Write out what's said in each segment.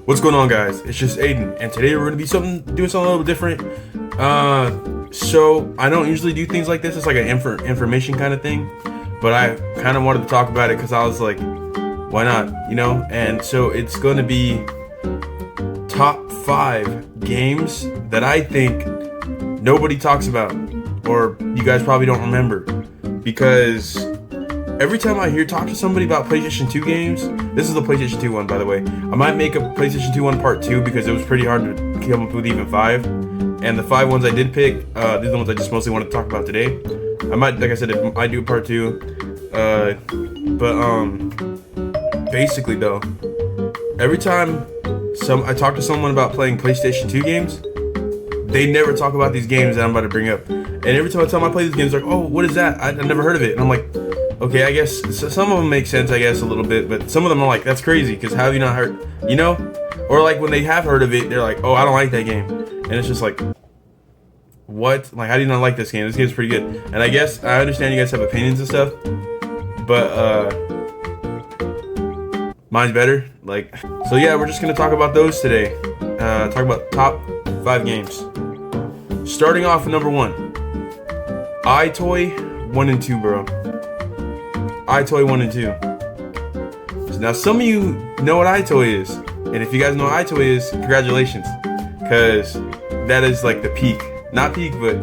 What's going on, guys? It's just Aiden, and today we're gonna be doing something a little different. So I don't usually do things like this. It's like an information kind of thing, but I kind of wanted to talk about it because I was like, why not? You know? And so it's going to be top 5 games that I think nobody talks about, or you guys probably don't remember, because every time I talk to somebody about PlayStation 2 games, this is the PlayStation 2 one, by the way. I might make a PlayStation 2 one part 2 because it was pretty hard to come up with even 5. And the 5 ones I did pick, these are the ones I just mostly want to talk about today. I might, like I said, I do a part 2. Basically though, every time I talk to someone about playing PlayStation 2 games, they never talk about these games that I'm about to bring up. And every time I tell them I play these games, they're like, oh, what is that? I've never heard of it. And I'm like, okay, I guess some of them make sense, I guess, a little bit, but some of them are like, that's crazy, because how have you not heard, you know? Or like when they have heard of it, they're like, oh, I don't like that game. And it's just like, what? Like, how do you not like this game? This game's pretty good. And I guess, I understand you guys have opinions and stuff, but, mine's better. Like, so yeah, we're just gonna talk about those today. Talk about top 5 games. Starting off with number 1. iToy 1 and 2, bro. iToy 1 and 2. Now, some of you know what iToy is, and if you guys know what iToy is, congratulations, because that is like the peak, not peak, but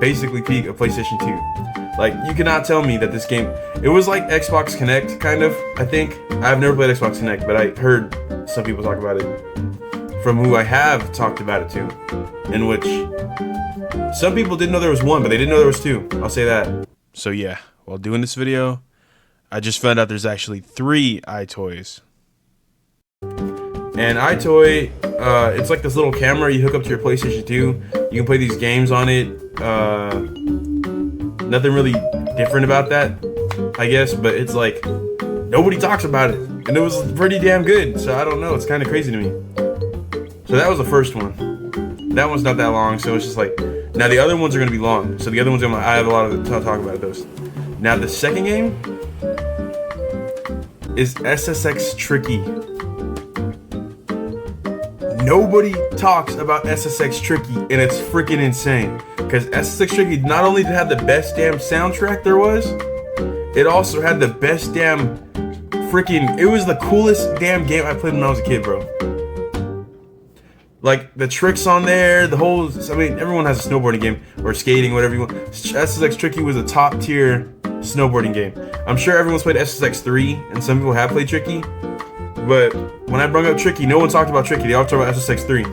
basically peak of PlayStation 2. Like, you cannot tell me that this game, it was like Xbox Connect, kind of, I think. I've never played Xbox Connect, but I heard some people talk about it, from who I have talked about it to, in which some people didn't know there was 1, but they didn't know there was 2. I'll say that. So yeah, while doing this video, I just found out there's actually 3 iToys. And iToy, it's like this little camera you hook up to your PlayStation 2. You can play these games on it. Nothing really different about that, I guess, but it's like, nobody talks about it. And it was pretty damn good, so I don't know, it's kind of crazy to me. So that was the first one. That one's not that long, so it's just like, now the other ones are going to be long. So the other ones, I have a lot of to talk about those. Now the second game is SSX Tricky. Nobody talks about SSX Tricky, and it's freaking insane. Because SSX Tricky not only did it have the best damn soundtrack there was, it also had the best damn freaking, it was the coolest damn game I played when I was a kid, bro. Like, the tricks on there, the whole, I mean, everyone has a snowboarding game, or skating, whatever you want. SSX Tricky was a top tier snowboarding game. I'm sure everyone's played SSX 3, and some people have played Tricky, but when I brought up Tricky, no one talked about Tricky. They all talked about SSX 3.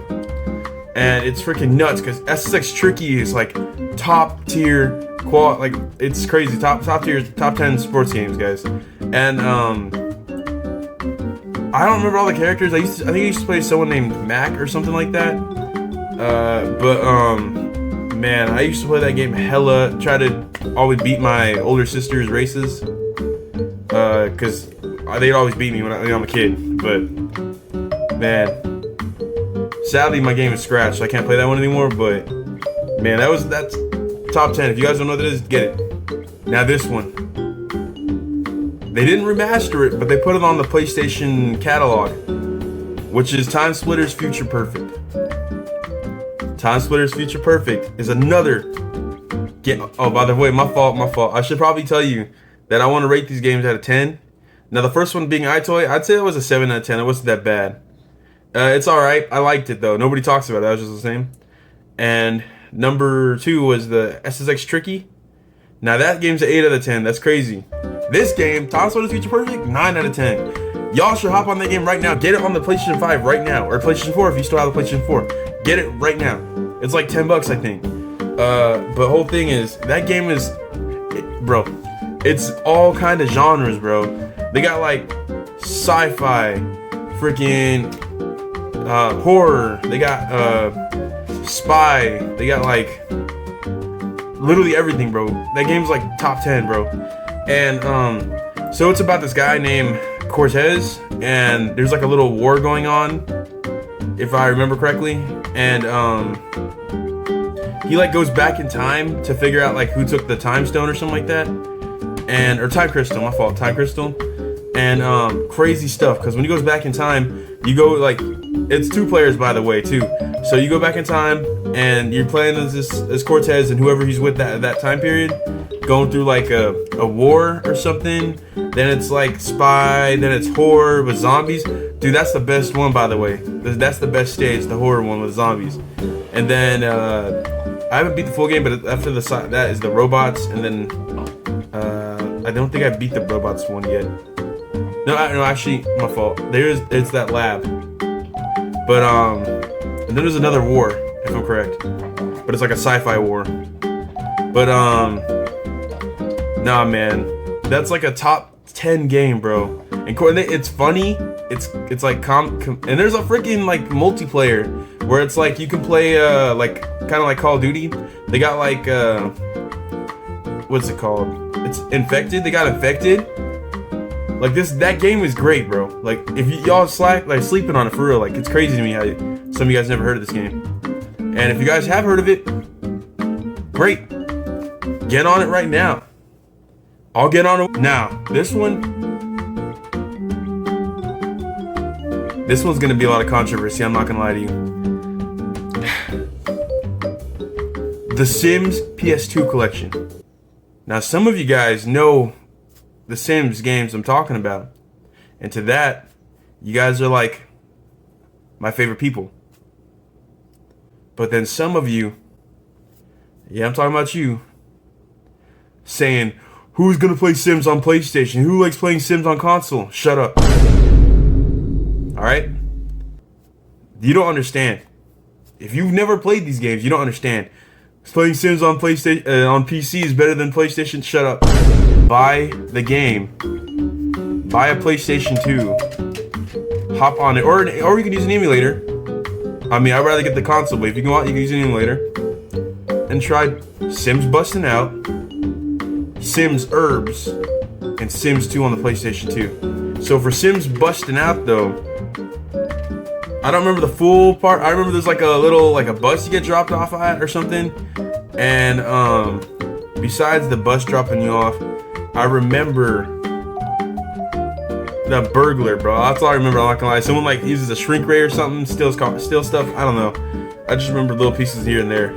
And it's freaking nuts, because SSX Tricky is like top tier like, it's crazy. Top tier, top 10 sports games, guys. And I don't remember all the characters. I think I used to play someone named Mac or something like that. Man, I used to play that game hella. Try to always beat my older sister's races, cause they'd always beat me when I'm a kid. But man, sadly my game is scratched, so I can't play that one anymore. But man, that's top 10. If you guys don't know what that is, get it. Now this one. They didn't remaster it, but they put it on the PlayStation catalog, which is Time Splitters Future Perfect. Time Splitters Future Perfect is another game. Oh, by the way, my fault. I should probably tell you that I want to rate these games out of 10. Now, the first one being iToy, I'd say it was a 7 out of 10. It wasn't that bad. It's alright. I liked it, though. Nobody talks about it. That was just the same. And number 2 was the SSX Tricky. Now, that game's an 8 out of 10. That's crazy. This game, Time Splitters Future Perfect, 9 out of 10. Y'all should hop on that game right now. Get it on the PlayStation 5 right now. Or PlayStation 4 if you still have the PlayStation 4. Get it right now. It's like $10, I think. But whole thing is, that game is, bro, it's all kind of genres, bro. They got like sci-fi, freaking horror. They got spy. They got like literally everything, bro. That game's like top 10, bro. And so it's about this guy named Cortez, and there's like a little war going on, if I remember correctly. And he like goes back in time to figure out like who took the time stone or something like that, or time crystal. My fault, time crystal. And crazy stuff, because when he goes back in time, you go like It's 2 players, by the way, too. So you go back in time, and you're playing as Cortez and whoever he's with that time period, going through like a war or something. Then it's like spy, then it's horror with zombies. Dude, that's the best one, by the way. That's the best stage, the horror one with zombies. And then I haven't beat the full game, but after that is the robots, and then I don't think I beat the robots one yet. No, actually, my fault. It's that lab. But and then there's another war, if I'm correct. But it's like a sci-fi war. But nah, man, that's like a top 10 game, bro. And it's funny. It's like and there's a freaking like multiplayer where it's like you can play like kind of like Call of Duty. They got like what's it called? It's Infected. They got Infected. Like that game is great, bro. Like if y'all sleeping on it for real, like it's crazy to me how some of you guys never heard of this game. And if you guys have heard of it, great. Get on it right now. I'll get on it now. This one's gonna be a lot of controversy. I'm not gonna lie to you. The Sims PS2 collection. Now, some of you guys know the Sims games I'm talking about, and to that, you guys are like my favorite people. But then some of you, yeah, I'm talking about you, saying, who's gonna play Sims on PlayStation? Who likes playing Sims on console? Shut up. Alright? You don't understand. If you've never played these games, you don't understand. Playing Sims on PlayStation on PC is better than PlayStation. Shut up. Buy the game. Buy a PlayStation 2. Hop on it, or you can use an emulator. I mean, I'd rather get the console, but if you go out, you can use an emulator. And try Sims Busting Out, Sims Herbs, and Sims 2 on the PlayStation 2. So for Sims Busting Out, though, I don't remember the full part. I remember there's like a bus you get dropped off at or something. And besides the bus dropping you off, I remember the burglar, bro. That's all I remember. I'm not gonna lie. Someone like uses a shrink ray or something, steals stuff. I don't know. I just remember little pieces here and there.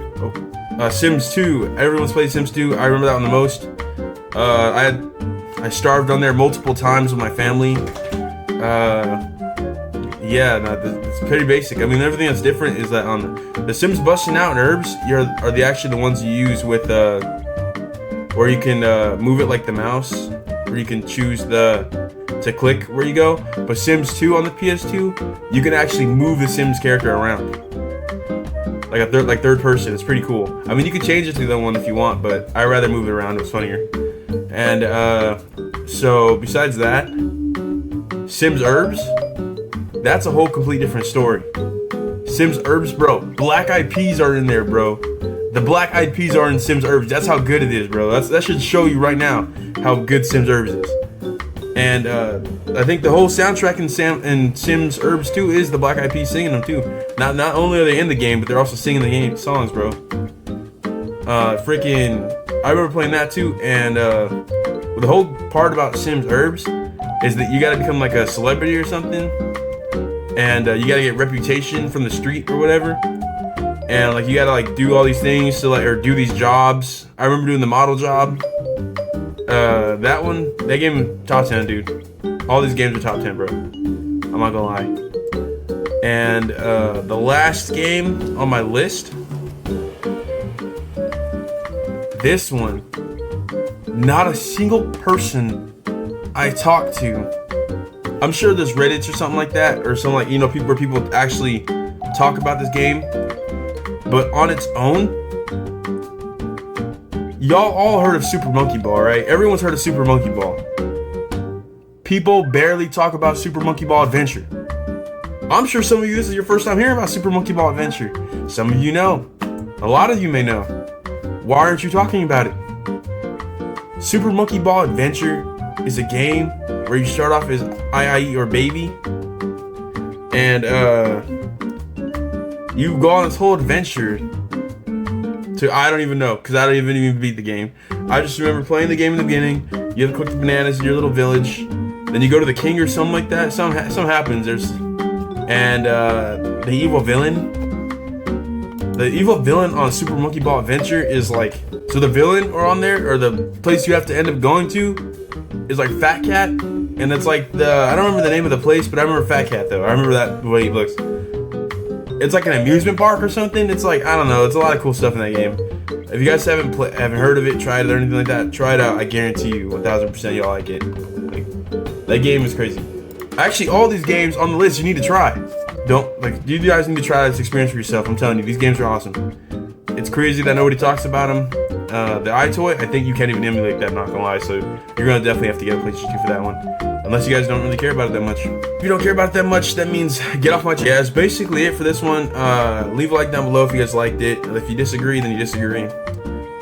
Sims 2. Everyone's played Sims 2. I remember that one the most. I starved on there multiple times with my family. Yeah, no, it's pretty basic. I mean, everything that's different is that on the Sims Busting Out and Herbs are actually the ones you use with where you can move it like the mouse, where you can choose to click where you go. But Sims 2 on the PS2, you can actually move the Sims character around like a third person. It's pretty cool. I mean, you can change it to the one if you want, but I'd rather move it around. It's funnier. And so besides that, Sims Herbs. That's a whole complete different story. Sims Herbs, bro. Black Eyed Peas are in there, bro. The Black Eyed Peas are in Sims Herbs. That's how good it is, bro. That should show you right now how good Sims Herbs is. And I think the whole soundtrack in Sims Herbs 2 is the Black Eyed Peas singing them too. Not only are they in the game, but they're also singing the game songs, bro. Freaking, I remember playing that too. And the whole part about Sims Herbs is that you gotta become like a celebrity or something. And you gotta get reputation from the street or whatever, and like you gotta like do all these things to like, or do these jobs. I remember doing the model job. That game top 10, dude. All these games are top 10, bro. I'm not gonna lie. And the last game on my list, this one, not a single person I talked to. I'm sure there's Reddits or something like that, or some like, you know, where people actually talk about this game. But on its own, y'all all heard of Super Monkey Ball, right? Everyone's heard of Super Monkey Ball. People barely talk about Super Monkey Ball Adventure. I'm sure some of you, this is your first time hearing about Super Monkey Ball Adventure. Some of you know. A lot of you may know. Why aren't you talking about it? Super Monkey Ball Adventure is a game where you start off as IE or baby, and you go on this whole adventure to, I don't even know, because I don't even beat the game. I just remember playing the game in the beginning. You have to cook the bananas in your little village, then you go to the king or something like that. Something happens. And the evil villain on Super Monkey Ball Adventure is like, so the villain on there, or the place you have to end up going to, is like Fat Cat, and it's like I don't remember the name of the place, but I remember Fat Cat though. I remember that the way he looks. It's like an amusement park or something. It's like, I don't know. It's a lot of cool stuff in that game. If you guys haven't heard of it, tried it, or anything like that, try it out. I guarantee you, 1000% y'all like it. Like, that game is crazy. Actually, all these games on the list you need to try. You guys need to try this experience for yourself. I'm telling you, these games are awesome. It's crazy that nobody talks about them. The iToy, I think you can't even emulate that, not gonna lie. So you're gonna definitely have to get a PlayStation 2 for that one. Unless you guys don't really care about it that much. If you don't care about it that much, that means get off my channel. Yeah, that's basically it for this one. Leave a like down below if you guys liked it. If you disagree, then you disagree.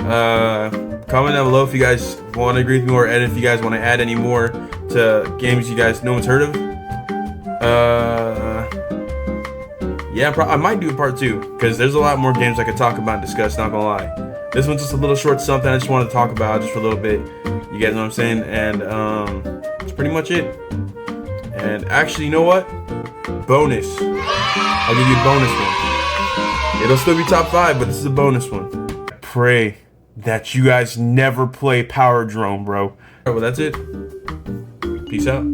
Comment down below if you guys want to agree with me, or if you guys want to add any more to games you guys no one's heard of. Yeah, I might do a part 2, because there's a lot more games I could talk about and discuss, not gonna lie. This one's just a little short something I just wanted to talk about just for a little bit. You guys know what I'm saying? And that's pretty much it. And actually, you know what? Bonus. I'll give you a bonus one. It'll still be top 5, but this is a bonus one. Pray that you guys never play Power Drone, bro. Alright, well, that's it. Peace out.